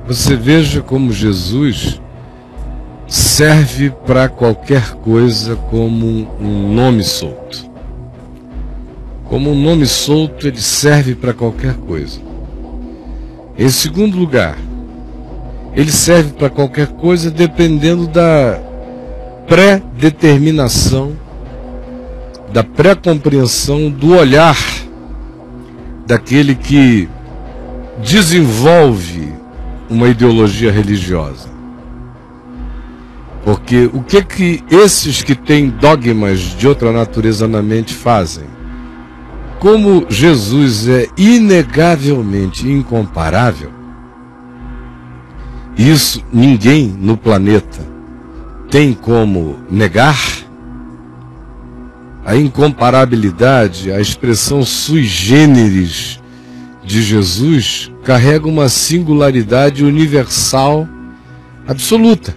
Você veja como Jesus serve para qualquer coisa como um nome solto. Como um nome solto, ele serve para qualquer coisa. Em segundo lugar, ele serve para qualquer coisa dependendo da pré-determinação, da pré-compreensão, do olhar daquele que desenvolve uma ideologia religiosa. Porque o que esses que têm dogmas de outra natureza na mente fazem? Como Jesus é inegavelmente incomparável, isso ninguém no planeta tem como negar. A incomparabilidade, a expressão sui generis de Jesus carrega uma singularidade universal absoluta.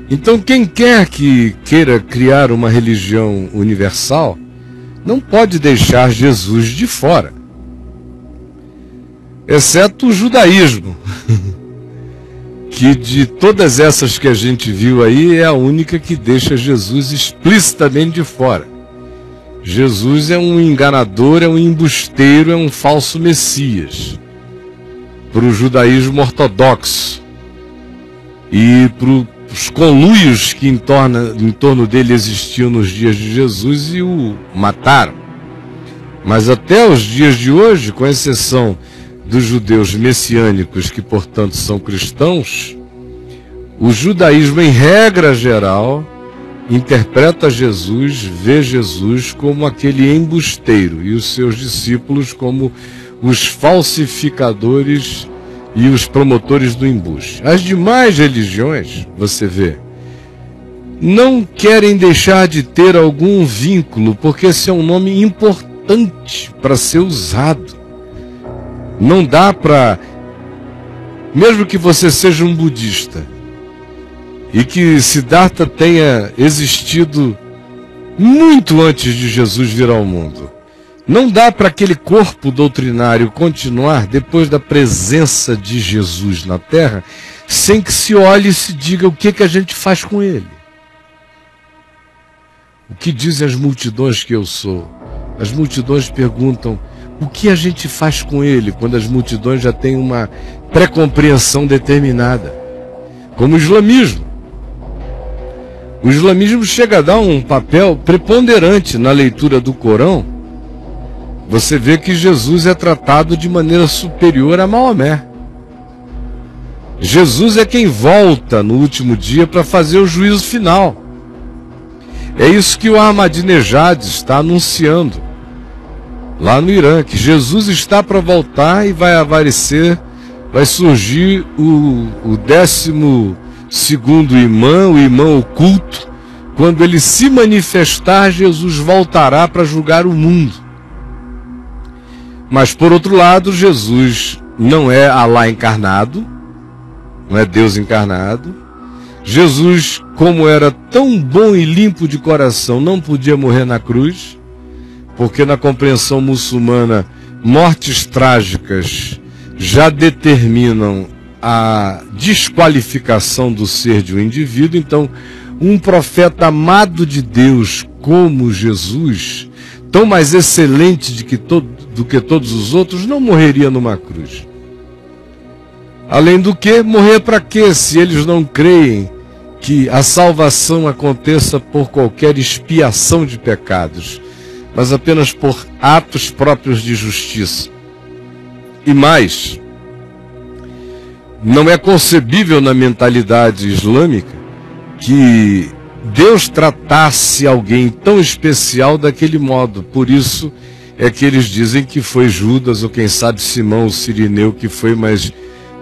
Então quem quer que queira criar uma religião universal não pode deixar Jesus de fora, exceto o judaísmo, que de todas essas que a gente viu aí é a única que deixa Jesus explicitamente de fora. Jesus é um enganador, é um embusteiro, é um falso Messias para o judaísmo ortodoxo e para os conluios que em torno dele existiam nos dias de Jesus e o mataram. Mas até os dias de hoje, com exceção dos judeus messiânicos, que portanto são cristãos, o judaísmo, em regra geral, interpreta Jesus, vê Jesus como aquele embusteiro e os seus discípulos como os falsificadores e os promotores do embuste. As demais religiões, você vê, não querem deixar de ter algum vínculo, porque esse é um nome importante para ser usado. Não dá para, mesmo que você seja um budista, e que Siddhartha tenha existido muito antes de Jesus vir ao mundo, não dá para aquele corpo doutrinário continuar depois da presença de Jesus na Terra, sem que se olhe e se diga o que a gente faz com ele. O que dizem as multidões que eu sou? As multidões perguntam, o que a gente faz com ele, quando as multidões já têm uma pré-compreensão determinada? Como o islamismo. O islamismo chega a dar um papel preponderante na leitura do Corão. Você vê que Jesus é tratado de maneira superior a Maomé. Jesus é quem volta no último dia para fazer o juízo final. É isso que o Ahmadinejad está anunciando lá no Irã, que Jesus está para voltar e vai aparecer, vai surgir o 12º imã, o imã oculto. Quando ele se manifestar, Jesus voltará para julgar o mundo. Mas por outro lado, Jesus não é Alá encarnado, não é Deus encarnado. Jesus, como era tão bom e limpo de coração, não podia morrer na cruz, porque na compreensão muçulmana, mortes trágicas já determinam a desqualificação do ser de um indivíduo. Então, um profeta amado de Deus como Jesus, tão mais excelente do que todos os outros, não morreria numa cruz. Além do que, morrer para quê, se eles não creem que a salvação aconteça por qualquer expiação de pecados, mas apenas por atos próprios de justiça? E mais, não é concebível na mentalidade islâmica que Deus tratasse alguém tão especial daquele modo. Por isso é que eles dizem que foi Judas, ou quem sabe Simão, o Cirineu, que foi, mas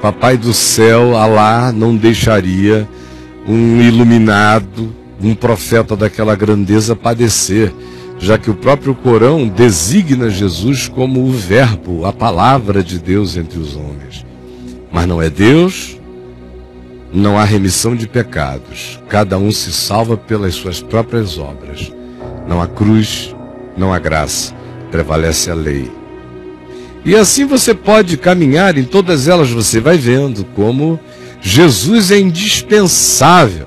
Papai do céu, Alá, não deixaria um iluminado, um profeta daquela grandeza padecer, já que o próprio Corão designa Jesus como o verbo, a palavra de Deus entre os homens. Mas não é Deus, não há remissão de pecados, cada um se salva pelas suas próprias obras. Não há cruz, não há graça, prevalece a lei. E assim você pode caminhar em todas elas, você vai vendo como Jesus é indispensável.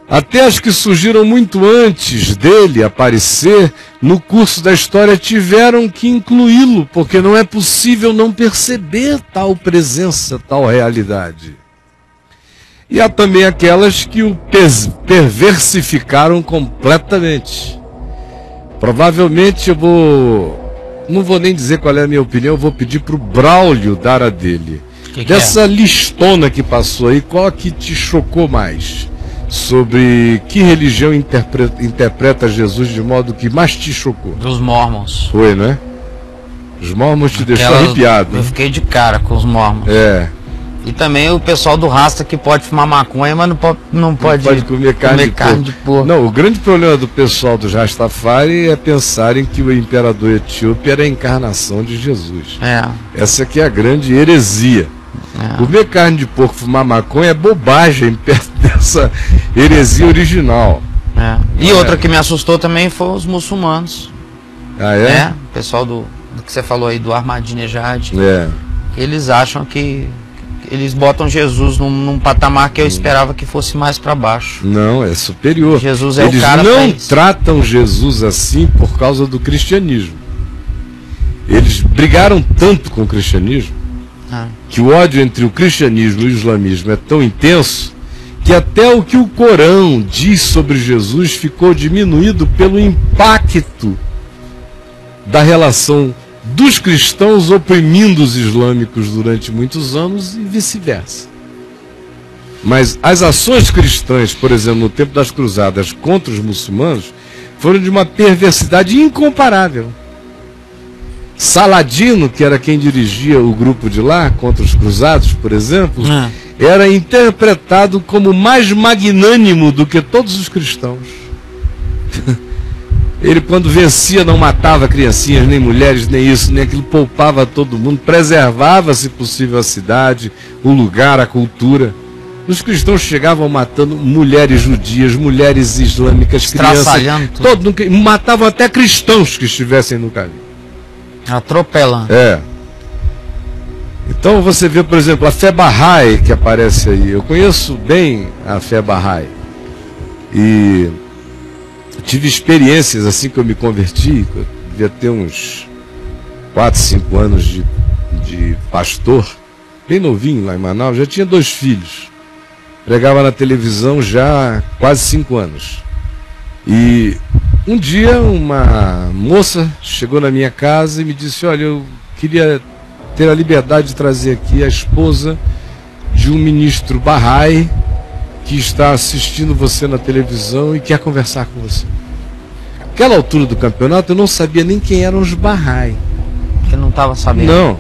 Até as que surgiram muito antes dele aparecer no curso da história tiveram que incluí-lo, porque não é possível não perceber tal presença, tal realidade. E há também aquelas que o perversificaram completamente. Provavelmente não vou nem dizer qual é a minha opinião, eu vou pedir para o Braulio dar a dele. Dessa listona que passou aí, qual a que te chocou mais? Sobre que religião interpreta Jesus de modo que mais te chocou? Dos Mormons. Foi, não é? Os Mormons te deixou arrepiado. Eu fiquei de cara com os Mormons. É. E também o pessoal do Rasta que pode fumar maconha, mas não pode comer carne de porco. Não, o grande problema do pessoal do Rastafari é pensarem que o imperador etíope era a encarnação de Jesus. É. Essa aqui é a grande heresia. É. Comer carne de porco, fumar maconha é bobagem perto dessa heresia original. É. E outra que me assustou também foi os muçulmanos. Ah, é? O pessoal do que você falou aí, do Ahmadinejad. É. Eles acham que eles botam Jesus num patamar que eu esperava que fosse mais para baixo. Não, é superior. Jesus é eles o cara. Eles não tratam Jesus assim por causa do cristianismo. Eles brigaram tanto com o cristianismo que o ódio entre o cristianismo e o islamismo é tão intenso que até o que o Corão diz sobre Jesus ficou diminuído pelo impacto da relação dos cristãos oprimindo os islâmicos durante muitos anos e vice-versa. Mas as ações cristãs, por exemplo, no tempo das cruzadas contra os muçulmanos, foram de uma perversidade incomparável. Saladino, que era quem dirigia o grupo de lá, contra os cruzados, por exemplo, era interpretado como mais magnânimo do que todos os cristãos. Ele, quando vencia, não matava criancinhas, nem mulheres, nem isso, nem aquilo, poupava todo mundo, preservava, se possível, a cidade, o lugar, a cultura. Os cristãos chegavam matando mulheres judias, mulheres islâmicas, crianças, matavam até cristãos que estivessem no caminho. Atropelando. É. Então você vê, por exemplo, a fé Bahá'í que aparece aí. Eu conheço bem a fé Bahá'í. E tive experiências assim que eu me converti. Eu devia ter uns 4, 5 anos de pastor. Bem novinho lá em Manaus. Já tinha 2 filhos. Pregava na televisão já há quase 5 anos. E um dia uma moça chegou na minha casa e me disse: olha, eu queria ter a liberdade de trazer aqui a esposa de um ministro Bahá'í que está assistindo você na televisão e quer conversar com você. Naquela altura do campeonato eu não sabia nem quem eram os Bahá'í. Você não estava sabendo? Não.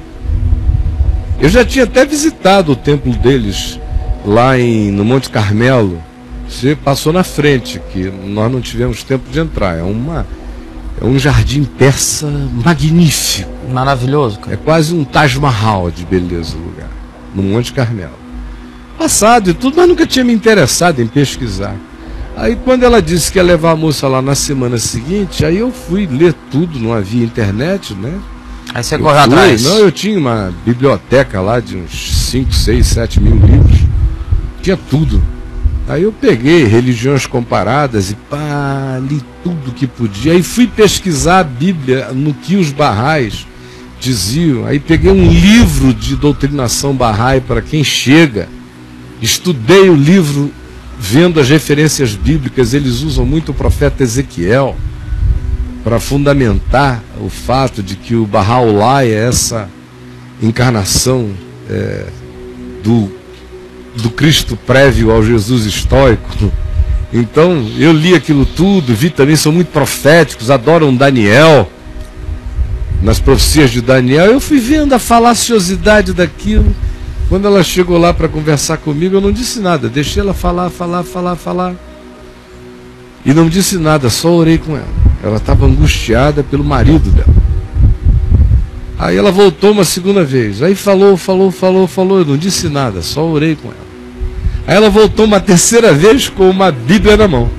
Eu já tinha até visitado o templo deles lá no Monte Carmelo. Você passou na frente, que nós não tivemos tempo de entrar. É um jardim persa magnífico. Maravilhoso, cara. É quase um Taj Mahal de beleza o lugar, no Monte Carmelo. Passado e tudo, mas nunca tinha me interessado em pesquisar. Aí quando ela disse que ia levar a moça lá na semana seguinte, aí eu fui ler tudo, não havia internet, né? Aí você correu atrás? Não, eu tinha uma biblioteca lá de uns 5, 6, 7 mil livros. Tinha tudo. Aí eu peguei religiões comparadas e li tudo que podia. Aí fui pesquisar a Bíblia no que os Bahá'ís diziam. Aí peguei um livro de doutrinação Bahá'í para quem chega. Estudei o livro vendo as referências bíblicas. Eles usam muito o profeta Ezequiel para fundamentar o fato de que o Bahá'u'lláh é essa encarnação do Cristo prévio ao Jesus histórico. Então eu li aquilo tudo, vi também, são muito proféticos, adoram Daniel, nas profecias de Daniel. Eu fui vendo a falaciosidade daquilo. Quando ela chegou lá para conversar comigo, eu não disse nada, deixei ela falar. E não disse nada, só orei com ela. Ela estava angustiada pelo marido dela. Aí ela voltou uma segunda vez. Aí falou. Eu não disse nada, só orei com ela. Aí ela voltou uma terceira vez com uma Bíblia na mão.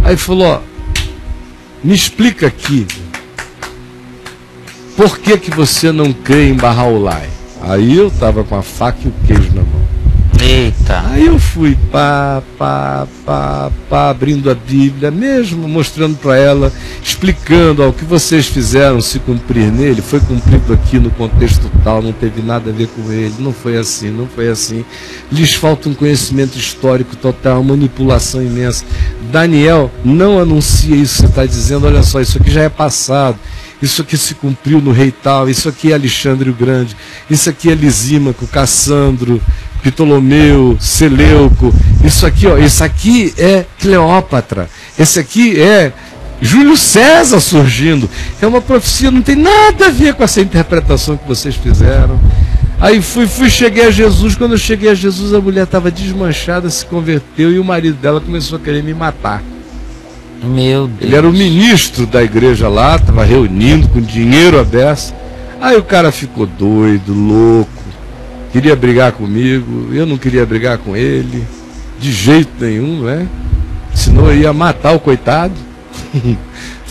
Aí falou: ó, me explica aqui. por que você não crê em Bahá'u'lláh? Aí eu estava com a faca e o queijo na mão. Eita. Aí eu fui abrindo a Bíblia, mesmo mostrando para ela, explicando, ó, o que vocês fizeram se cumprir nele, foi cumprido aqui no contexto tal, não teve nada a ver com ele, não foi assim, não foi assim. Lhes falta um conhecimento histórico total, manipulação imensa. Daniel não anuncia isso que você está dizendo, olha só, isso aqui já é passado. Isso aqui se cumpriu no rei tal, isso aqui é Alexandre o Grande, isso aqui é Lisímaco, Cassandro, Ptolomeu, Seleuco, isso aqui, ó, esse aqui é Cleópatra, esse aqui é Júlio César surgindo. É uma profecia, não tem nada a ver com essa interpretação que vocês fizeram. Aí cheguei a Jesus. Quando eu cheguei a Jesus, a mulher estava desmanchada, se converteu e o marido dela começou a querer me matar. Meu Deus. Ele era o ministro da igreja lá, estava reunindo com dinheiro aberto. Aí o cara ficou doido, louco, queria brigar comigo, eu não queria brigar com ele, de jeito nenhum, né? Senão eu ia matar o coitado.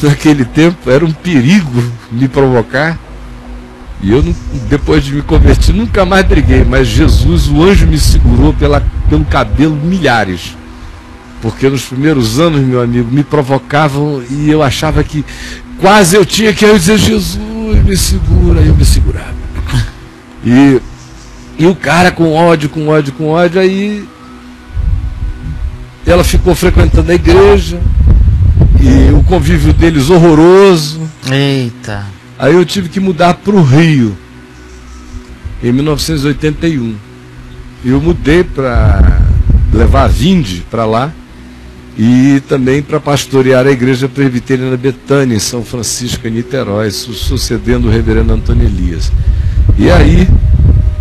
Naquele tempo era um perigo me provocar. E eu, depois de me converter, nunca mais briguei, mas Jesus, o anjo me segurou pelo cabelo milhares. Porque nos primeiros anos, meu amigo, me provocavam e eu achava que quase eu tinha que dizer, Jesus, me segura, aí eu me segurava. E o cara com ódio, aí ela ficou frequentando a igreja e o convívio deles horroroso. Eita. Aí eu tive que mudar para o Rio, em 1981. Eu mudei para levar a Vinde para lá, e também para pastorear a igreja presbiteriana Betânia, em São Francisco, em Niterói, sucedendo o reverendo Antônio Elias. E aí,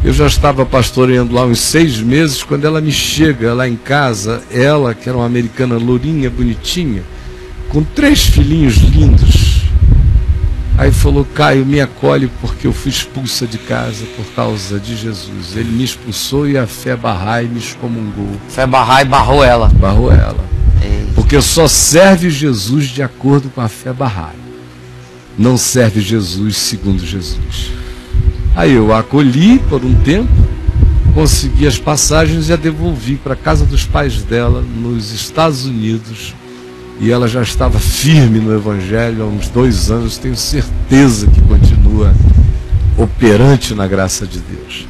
eu já estava pastoreando lá uns 6 meses, quando ela me chega lá em casa, ela, que era uma americana lourinha, bonitinha, com 3 filhinhos lindos. Aí falou, Caio, me acolhe porque eu fui expulsa de casa por causa de Jesus. Ele me expulsou e a fé Bahá'í me excomungou. Fé Bahá'í barrou ela. Barrou ela. Ei. Porque só serve Jesus de acordo com a fé Bahá'í. Não serve Jesus segundo Jesus. Aí eu a acolhi por um tempo, consegui as passagens e a devolvi para a casa dos pais dela, nos Estados Unidos. E ela já estava firme no Evangelho há uns 2 anos, tenho certeza que continua operante na graça de Deus.